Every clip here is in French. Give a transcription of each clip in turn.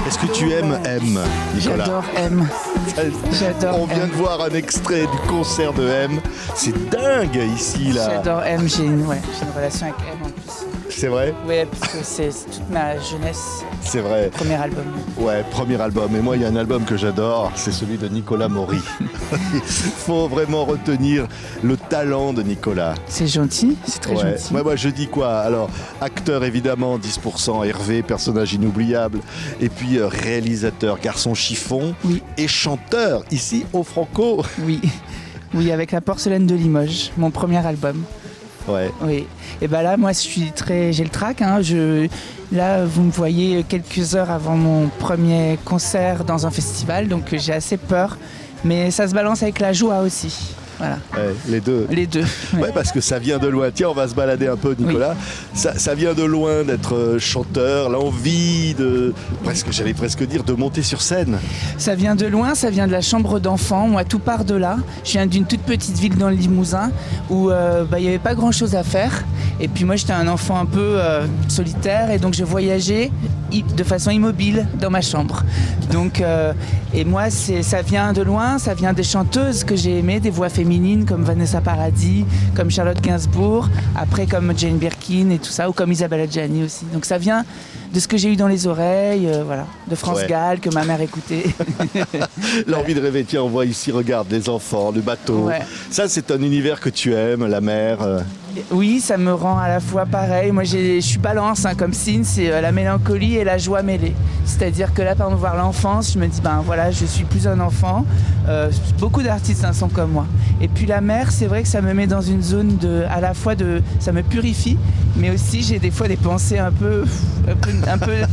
Est-ce que tu aimes M, Nicolas? J'adore M. J'adore On vient M. de voir un extrait du concert de M. C'est dingue ici, là. J'adore M. J'ai une relation avec M en plus. C'est vrai? Oui, parce que c'est toute ma jeunesse. C'est vrai. Premier album. Ouais, premier album. Et moi, il y a un album que j'adore, c'est celui de Nicolas Maury. Il faut vraiment retenir le talent de Nicolas. C'est gentil, c'est très gentil. Ouais, moi, je dis quoi? Alors, acteur évidemment, 10%, Hervé, personnage inoubliable. Et puis réalisateur, garçon chiffon. Oui. Et chanteur, ici au Franco. Oui. Oui, avec La Porcelaine de Limoges, mon premier album. Ouais. Oui. Et ben là, moi, j'ai le trac. Hein. Là, vous me voyez quelques heures avant mon premier concert dans un festival, donc j'ai assez peur. Mais ça se balance avec la joie aussi. Voilà. Ouais, les deux. Les deux. Ouais, parce que ça vient de loin. Tiens, on va se balader un peu, Nicolas. Oui. Ça vient de loin d'être chanteur, l'envie de, j'allais presque dire, de monter sur scène. Ça vient de loin, ça vient de la chambre d'enfant. Moi, tout part de là. Je viens d'une toute petite ville dans le Limousin où il n'y avait pas grand-chose à faire. Et puis moi, j'étais un enfant un peu solitaire et donc je voyageais de façon immobile dans ma chambre. Donc, et moi, ça vient de loin, ça vient des chanteuses que j'ai aimées, des voix féminines comme Vanessa Paradis, comme Charlotte Gainsbourg, après comme Jane Birkin et tout ça, ou comme Isabelle Adjani aussi. Donc ça vient de ce que j'ai eu dans les oreilles, voilà, de France Gall que ma mère écoutait. L'envie de rêver, tiens, on voit ici, regarde, les enfants, le bateau. Ouais. Ça, c'est un univers que tu aimes, la mer. Oui, ça me rend à la fois pareil. Moi, je suis balance, comme signe, c'est la mélancolie et la joie mêlée. C'est-à-dire que là, par exemple, voir l'enfance, je me dis, voilà, je suis plus un enfant. Beaucoup d'artistes sont comme moi. Et puis la mer, c'est vrai que ça me met dans une zone à la fois ça me purifie, mais aussi j'ai des fois des pensées un peu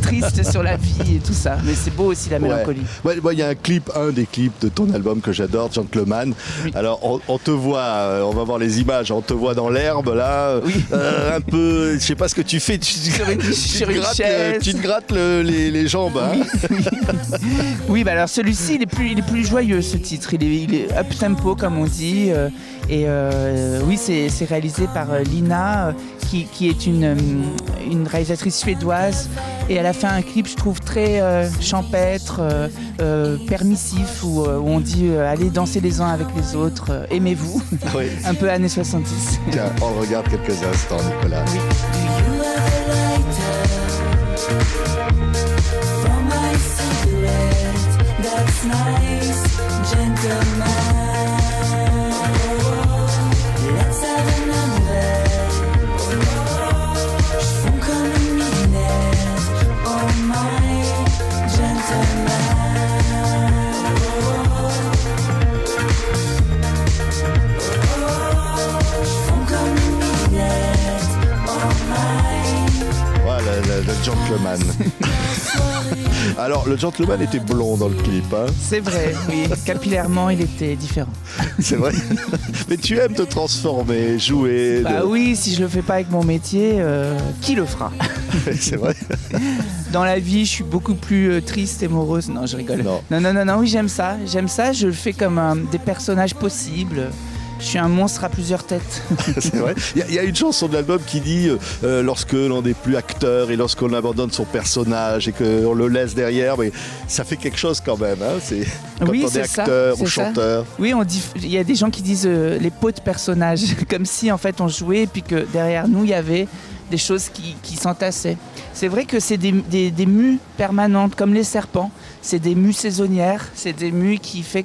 tristes sur la vie et tout ça. Mais c'est beau aussi la mélancolie. Ouais, il y a un des clips de ton album que j'adore, Gentleman. Oui. Alors, on te voit, on va voir les images, on te voit dans l'herbe là, oui. Un peu, je sais pas ce que tu fais, tu te grattes les jambes. Hein. Oui, alors celui-ci, il est plus joyeux, ce titre. Il est up tempo, comme on dit. Oui, c'est réalisé par Lina, qui est une réalisatrice suédoise. Et elle a fait un clip, je trouve, très champêtre, permissif, où on dit allez danser les uns avec les autres, aimez-vous. Oui. Un peu années 70. Tiens, on regarde quelques instants, Nicolas. Oui. That's nice, gentleman. Let's have another. J'fonds comme une midinette. Oh my gentleman. J'fonds comme une midinette. Oh my. Voilà, le gentleman. Alors, le gentleman était blond dans le clip, hein? C'est vrai, oui. Capillairement, il était différent. C'est vrai. Mais tu aimes te transformer, jouer. Oui, si je le fais pas avec mon métier, qui le fera? C'est vrai. Dans la vie, je suis beaucoup plus triste et morose. Non, je rigole. Non, oui, j'aime ça. Je le fais comme des personnages possibles. Je suis un monstre à plusieurs têtes. C'est vrai. Il y a une chanson de l'album qui dit lorsque l'on n'est plus acteur et lorsqu'on abandonne son personnage et qu'on le laisse derrière, mais ça fait quelque chose quand même. Hein. C'est quand on est acteur ou chanteur. Oui, il y a des gens qui disent les peaux de personnages, comme si en fait on jouait et puis que derrière nous il y avait des choses qui s'entassaient. C'est vrai que c'est des mues permanentes, comme les serpents. C'est des mues saisonnières, c'est des mues qui fait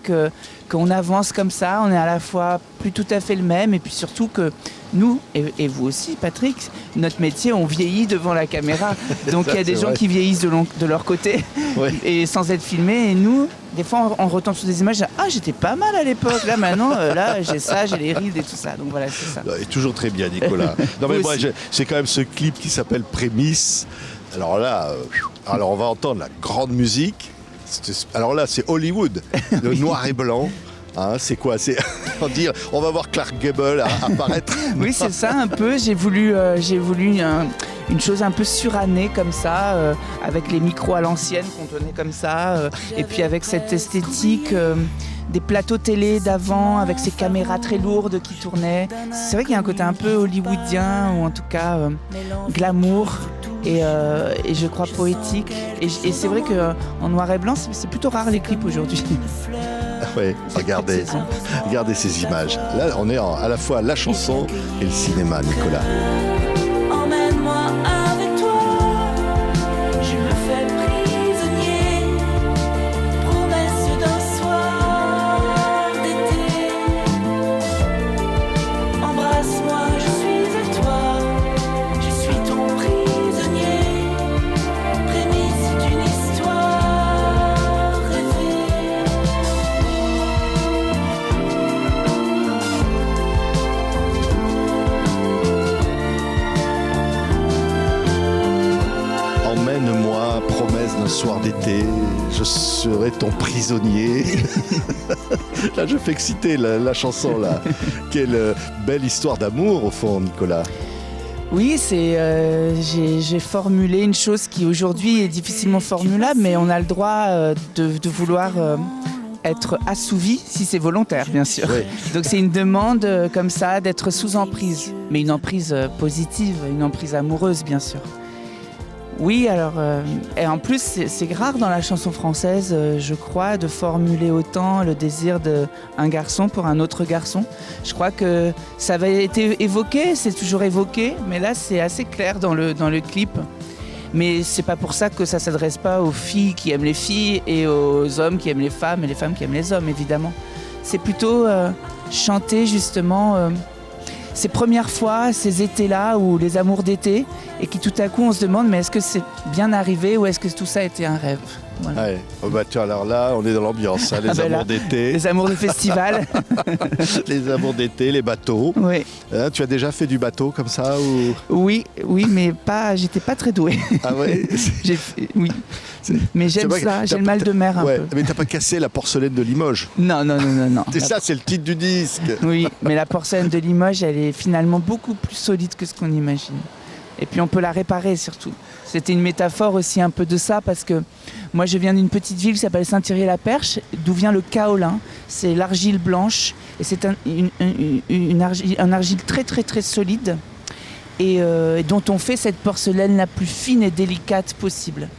qu'on avance comme ça, on est à la fois plus tout à fait le même, et puis surtout que nous, et vous aussi Patrick, notre métier, on vieillit devant la caméra. Donc il y a des gens qui vieillissent de leur côté, et sans être filmés, et nous, des fois on retombe sur des images, j'étais pas mal à l'époque, là maintenant, là j'ai ça, j'ai les rides et tout ça, donc voilà, c'est ça. Et toujours très bien, Nicolas. Non mais moi, c'est quand même ce clip qui s'appelle Prémisse. Alors là, on va entendre la grande musique. Alors là, c'est Hollywood, le noir et blanc. Hein, c'est quoi? On va voir Clark Gable apparaître. Oui, c'est ça un peu. J'ai voulu une chose un peu surannée comme ça, avec les micros à l'ancienne qu'on tenait comme ça, et puis avec cette esthétique des plateaux télé d'avant, avec ces caméras très lourdes qui tournaient. C'est vrai qu'il y a un côté un peu hollywoodien, ou en tout cas glamour. et je crois poétique. Et c'est vrai qu'en noir et blanc, c'est plutôt rare les clips aujourd'hui. Oui, regardez ces images. Là, on est à la fois la chanson et le cinéma, Nicolas. Emmène-moi avec toi, je me fais prisonnier, promesse d'un soir d'été. Embrasse-moi, je suis à toi, je suis ton prisonnier, prémisse d'une histoire rêvée. Emmène-moi, promesse d'un soir d'été, je serai ton prisonnier. Là, je fais exciter la chanson, là. Quelle belle histoire d'amour, au fond, Nicolas. Oui, j'ai formulé une chose qui aujourd'hui est difficilement formulable, mais on a le droit de vouloir être assouvi si c'est volontaire, bien sûr. Oui. Donc c'est une demande comme ça d'être sous emprise, mais une emprise positive, une emprise amoureuse, bien sûr. Oui, alors, et en plus, c'est rare dans la chanson française, je crois, de formuler autant le désir d'un garçon pour un autre garçon. Je crois que ça avait été évoqué, c'est toujours évoqué, mais là, c'est assez clair dans le clip. Mais c'est pas pour ça que ça s'adresse pas aux filles qui aiment les filles et aux hommes qui aiment les femmes et les femmes qui aiment les hommes, évidemment. C'est plutôt chanter, justement... ces premières fois, ces étés-là, ou les amours d'été, et qui tout à coup on se demande mais est-ce que c'est bien arrivé ou est-ce que tout ça a été un rêve ? Voilà. Ouais. Oh bah tiens, alors là, on est dans l'ambiance, hein, les bah amours là, d'été, Les amours de festival. les amours d'été, les bateaux. Oui. Hein, tu as déjà fait du bateau comme ça ou... Oui, mais j'étais pas très douée. Ah ouais. Oui. Mais j'aime vrai que ça, j'ai le mal de mer un Ouais, peu. mais t'as pas cassé la porcelaine de Limoges. Non. C'est ça, c'est le titre du disque. Oui, mais la porcelaine de Limoges, elle est finalement beaucoup plus solide que ce qu'on imagine. Et puis on peut la réparer surtout. C'était une métaphore aussi un peu de ça parce que moi je viens d'une petite ville qui s'appelle Saint-Thierry-la-Perche, d'où vient le kaolin. C'est l'argile blanche et c'est un argile très très très solide et dont on fait cette porcelaine la plus fine et délicate possible.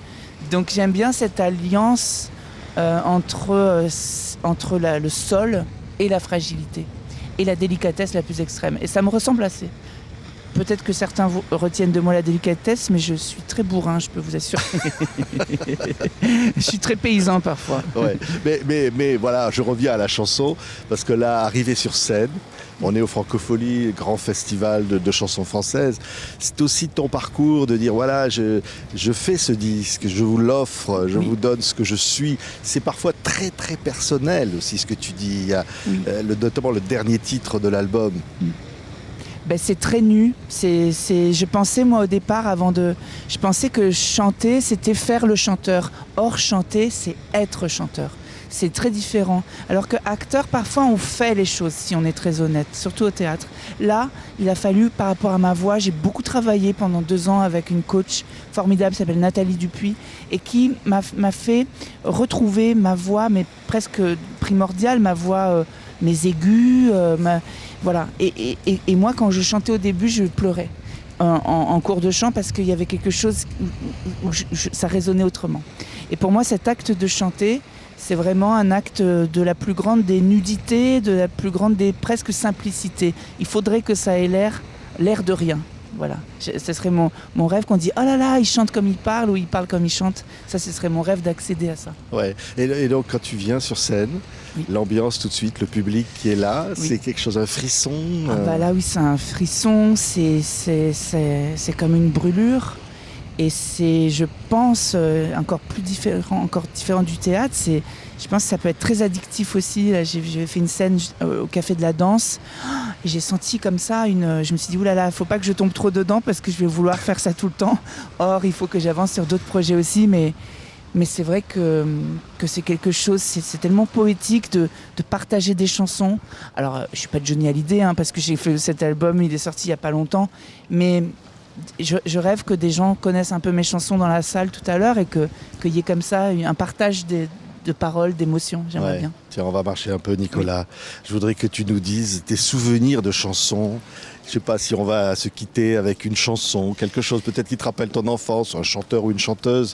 Donc j'aime bien cette alliance entre le sol et la fragilité et la délicatesse la plus extrême. Et ça me ressemble assez. Peut-être que certains retiennent de moi la délicatesse, mais je suis très bourrin, je peux vous assurer. Je suis très paysan parfois. Ouais. Mais voilà, je reviens à la chanson, parce que là, arrivé sur scène, on est au Francophonie, grand festival de chansons françaises. C'est aussi ton parcours de dire, voilà, je fais ce disque, je vous l'offre, je vous donne ce que je suis. C'est parfois très très personnel aussi ce que tu dis. Il y a notamment le dernier titre de l'album. C'est très nu. Je pensais, moi, au départ, je pensais que chanter, c'était faire le chanteur. Or, chanter, c'est être chanteur. C'est très différent. Alors qu'acteur, parfois, on fait les choses, si on est très honnête, surtout au théâtre. Là, il a fallu, par rapport à ma voix, j'ai beaucoup travaillé pendant 2 ans avec une coach formidable qui s'appelle Nathalie Dupuis et qui m'a fait retrouver ma voix, mais presque primordiale, ma voix, mes aigus, voilà. Et moi, quand je chantais au début, je pleurais en cours de chant parce qu'il y avait quelque chose où ça résonnait autrement. Et pour moi, cet acte de chanter, c'est vraiment un acte de la plus grande des nudités, de la plus grande des presque simplicités. Il faudrait que ça ait l'air de rien. Voilà. Ce serait mon rêve qu'on dit « Oh là là, il chante comme il parle » ou « Il parle comme il chante ». Ça, ce serait mon rêve d'accéder à ça. Ouais. Et donc, quand tu viens sur scène, l'ambiance tout de suite, le public qui est là, c'est quelque chose, un frisson. Là, oui, c'est un frisson, c'est comme une brûlure. Et c'est, je pense, encore différent du théâtre. Je pense que ça peut être très addictif aussi. Là, j'ai fait une scène au Café de la Danse et j'ai senti comme ça je me suis dit, oulala, faut pas que je tombe trop dedans parce que je vais vouloir faire ça tout le temps. Or, il faut que j'avance sur d'autres projets aussi, mais c'est vrai que c'est quelque chose, c'est tellement poétique de partager des chansons. Alors, je suis pas Johnny Hallyday, parce que j'ai fait cet album, il est sorti il y a pas longtemps, mais je rêve que des gens connaissent un peu mes chansons dans la salle tout à l'heure et qu'il y ait comme ça un partage de de paroles, d'émotions. J'aimerais Ouais. bien. Tiens, on va marcher un peu, Nicolas. Je voudrais que tu nous dises tes souvenirs de chansons. Je sais pas si on va se quitter avec une chanson, quelque chose peut-être qui te rappelle ton enfance, un chanteur ou une chanteuse,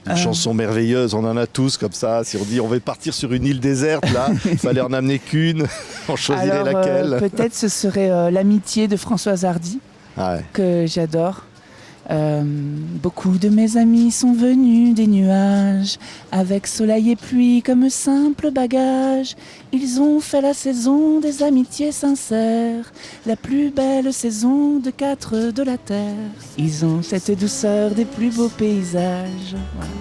une chanson merveilleuse. On en a tous comme ça. Si on dit on va partir sur une île déserte, là, il fallait en amener qu'une. On choisirait Alors, laquelle? peut-être ce serait L'amitié de Françoise Hardy, Ah ouais. que j'adore. Beaucoup de mes amis sont venus des nuages, avec soleil et pluie comme simple bagage. Ils ont fait la saison des amitiés sincères, la plus belle saison de 4 de la terre. Ils ont cette douceur des plus beaux paysages. Voilà.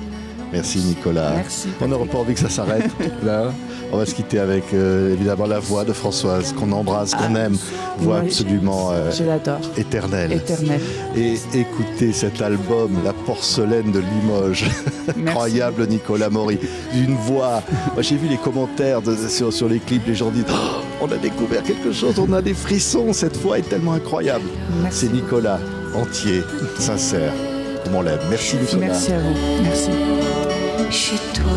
Merci, Nicolas. Merci. On n'aurait pas envie que ça s'arrête là. On va se quitter avec évidemment la voix de Françoise, qu'on embrasse, qu'on aime. Voix moi, absolument Je l'adore. éternelle. Éternel. Et écoutez cet album, La porcelaine de Limoges. Incroyable, Nicolas Maury. Une voix. Moi, j'ai vu les commentaires sur les clips, les gens disent oh, on a découvert quelque chose, on a des frissons. Cette voix est tellement incroyable. Merci. C'est Nicolas, entier, sincère. Comme on l'aime. Merci, Nicolas. Merci à vous. Merci. Chez toi.